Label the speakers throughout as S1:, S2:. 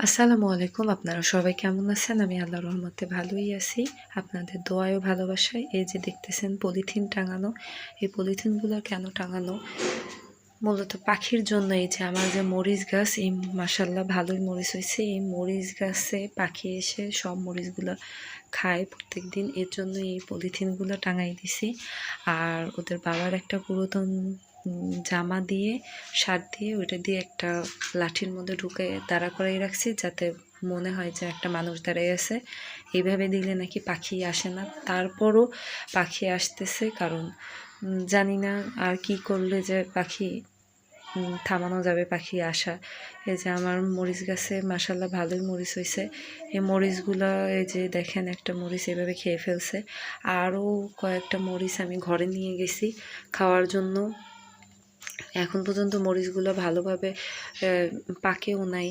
S1: আসসালামু আলাইকুম। আপনারা সবাই কেমন আছেন? আমি আল্লাহর রহমতে ভালোই আছি। আপনাদের দোয়ায় ও ভালোবাসায় এই যে দেখতেছেন পলিথিন টাঙানো। এই পলিথিনগুলো কেন টাঙানো? মূলত পাখির জন্য। এই যে আমার যে মরিচ গাছ, এই মাশাআল্লাহ ভালোই মরিচ হয়েছে। এই মরিচ গাছে পাখি এসে সব মরিচগুলো খায় প্রত্যেকদিন। এর জন্য এই পলিথিনগুলো টাঙাই দিছি। আর ওদের বাবার একটা পুরাতন জামা দিয়ে শার্ট দিয়ে ওইটা দিয়ে একটা লাঠির মধ্যে ঢুকে দাঁড়া করাই রাখছি, যাতে মনে হয় যে একটা মানুষ দাঁড়াই আছে। এইভাবে দিলে নাকি পাখি আসে না, তারপরও পাখি আসতেছে। কারণ জানি না আর কি করলে যে পাখি থামানো যাবে পাখি আসা। এই যে আমার মরিচ গাছে মাশাআল্লাহ ভালোই মরিচ হয়েছে। এই মরিচগুলো এই যে দেখেন একটা মরিচ এভাবে খেয়ে ফেলছে। আরও কয়েকটা মরিচ আমি ঘরে নিয়ে গেছি খাওয়ার জন্য। এখন পর্যন্ত মরিচগুলো ভালোভাবে পাকেও নাই,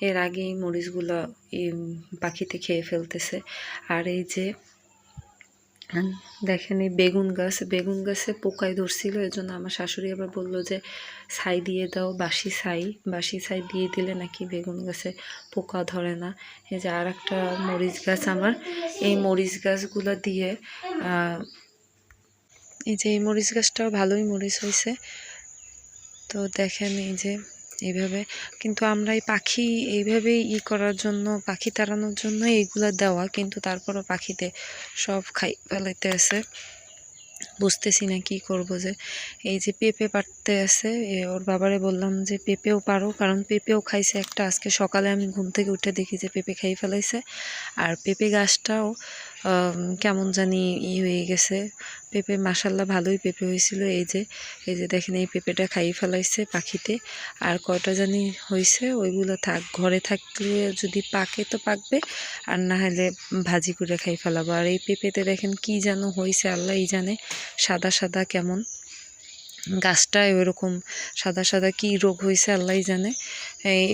S1: এর আগেই মরিচগুলো পাখিতে খেয়ে ফেলতেছে। আর এই যে দেখেন এই বেগুন গাছে পোকায় ধরছিল। এর জন্য আমার শাশুড়ি আবার বললো যে ছাই দিয়ে দাও, বাসি ছাই দিয়ে দিলে নাকি বেগুন গাছে পোকা ধরে না। এই যে আর একটা মরিচ গাছ আমার, এই মরিচ গাছগুলো দিয়ে এই যে এই মরিচ গাছটাও ভালোই মরিচ হয়েছে। তো দেখেন এই যে এইভাবে, কিন্তু আমরা এই পাখি এইভাবেই করার জন্য, পাখি তাড়ানোর জন্য এইগুলা দেওয়া, কিন্তু তারপরও পাখিতে সব খাই ফেলাইতে আছে। বুঝতেছি না কি করব। যে এই যে পেঁপে পাড়তে আছে, ওর বাবারে বললাম যে পেঁপেও পারো, কারণ পেঁপেও খাইছে একটা। আজকে সকালে আমি ঘুম থেকে উঠে দেখি যে পেঁপে খাই ফেলাইছে। আর পেঁপে গাছটাও কেমন জানি হয়ে গেছে। পেঁপে মাশাআল্লাহ ভালোই পেঁপে হয়েছিল। এই যে দেখেন এই পেঁপেটা খাই ফেলাইছে পাখিতে। আর কয়টা জানি হয়েছে, ওইগুলো থাক, ঘরে থাকলে যদি পাকে তো পাকবে, আর না হলে ভাজি করে খাই ফেলাবো। আর এই পেঁপেতে দেখেন কি যেন হয়েছে, আল্লাহই জানে, সাদা সাদা কেমন। গাছটায় ওইরকম সাদা সাদা কি রোগ হয়েছে আল্লাহই জানে।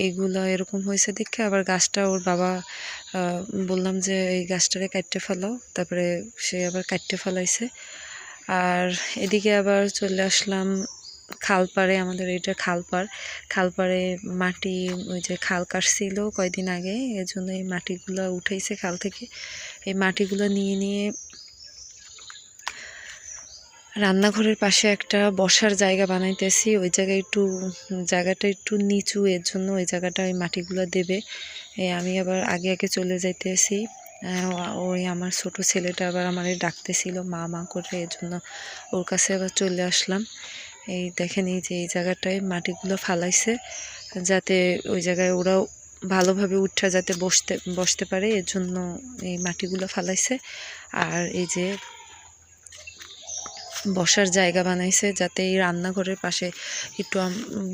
S1: এইগুলো এরকম হয়েছে দেখে আবার গাছটা ওর বাবা বললাম যে এই গাছটারে কাটতে ফেলাও, তারপরে সে আবার কাটতে ফেলাইছে। আর এদিকে আবার চলে আসলাম খালপাড়ে। আমাদের এটা খালপাড়ে মাটি, ওই যে খাল কাটছিল কয়দিন আগে, এজন্য এই মাটিগুলো উঠাইছে খাল থেকে। এই মাটিগুলো নিয়ে রান্নাঘরের পাশে একটা বসার জায়গা বানাইতেছি। ওই জায়গায় জায়গাটা একটু নিচু, এর জন্য ওই জায়গাটা ওই মাটিগুলো দেবে। আমি আবার আগে চলে যাইতেছি। ওই আমার ছোট ছেলেটা আবার আমারে ডাকতেছিল মা মা করে, এর জন্য ওর কাছে আবার চলে আসলাম। এই দেখেন এই যে এই জায়গাটায় মাটিগুলো ফালাইছে, যাতে ওই জায়গায় ওরাও ভালোভাবে উঠা যাতে বসতে পারে, এর জন্য এই মাটিগুলো ফালাইছে। আর এই যে বসার জায়গা বানাইছে, যাতে এই রান্নাঘরের পাশে একটু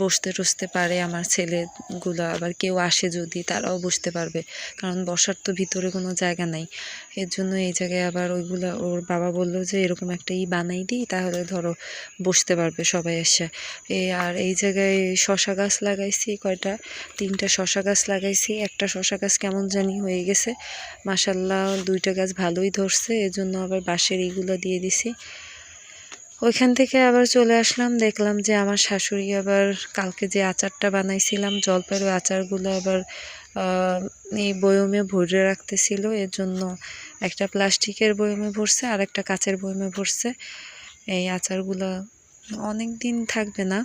S1: বসতে টসতে পারে আমার ছেলেগুলো। আবার কেউ আসে যদি, তারাও বসতে পারবে, কারণ বসার তো ভিতরে কোনো জায়গা নাই। এর জন্য এই জায়গায় আবার ওইগুলা ওর বাবা বললো যে এরকম একটা বানাই দিই, তাহলে ধরো বসতে পারবে সবাই এসে। আর এই জায়গায় শশা গাছ লাগাইছি কয়টা, 3টা শশা গাছ লাগাইছি। একটা শশা গাছ কেমন জানি হয়ে গেছে, মাশাআল্লাহ 2টা গাছ ভালোই ধরছে। এজন্য আবার বাঁশের এইগুলো দিয়ে দিছি। ওইখান থেকে আবার চলে আসলাম, দেখলাম যে আমার শাশুড়ি আবার কালকে যে আচারটা বানাইছিলাম জলপাইয়ের, ওই আচারগুলো আবার এই বয়মে ভরে রাখতেছিল। এর জন্য একটা প্লাস্টিকের বয়মে ভরছে আর একটা কাচের বয়মে ভরছে। এই আচারগুলো অনেক দিন থাকবে না,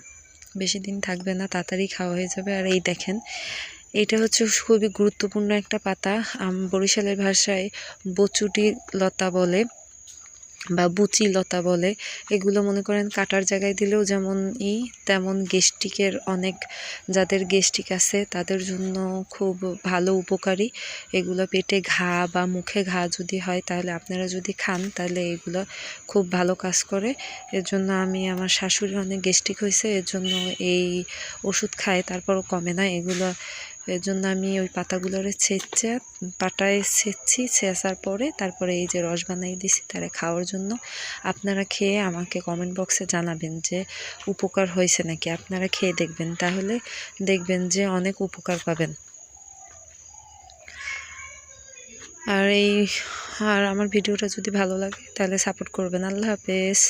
S1: বেশি দিন থাকবে না, তাড়াতাড়ি খাওয়া হয়ে যাবে। আর এই দেখেন, এটা হচ্ছে খুবই গুরুত্বপূর্ণ একটা পাতা। বরিশালের ভাষায় বচুটি লতা বলে বা বুচি লতা বলে। এগুলো মনে করেন কাটার জায়গায় দিলেও যেমন তেমন গ্যাস্ট্রিকের অনেক, যাদের গ্যাস্ট্রিক আছে তাদের জন্য খুব ভালো উপকারী। এগুলো পেটে ঘা বা মুখে ঘা যদি হয়, তাহলে আপনারা যদি খান তাহলে এগুলো খুব ভালো কাজ করে। এর জন্য আমার শাশুড়ি অনেক গ্যাস্ট্রিক হয়েছে, এর জন্য এই ওষুধ খায়, তারপরও কমে না এগুলো। এর জন্য আমি ওই পাতাগুলোরে পাটায় ছেঁচার পরে তারপরে এই যে রস বানাই দিছি তারা খাওয়ার জন্য। আপনারা খেয়ে আমাকে কমেন্ট বক্সে জানাবেন যে উপকার হয়েছে নাকি। আপনারা খেয়ে দেখবেন, তাহলে দেখবেন যে অনেক উপকার পাবেন। আর আমার ভিডিওটা যদি ভালো লাগে তাহলে সাপোর্ট করবেন। আল্লাহ হাফেজ।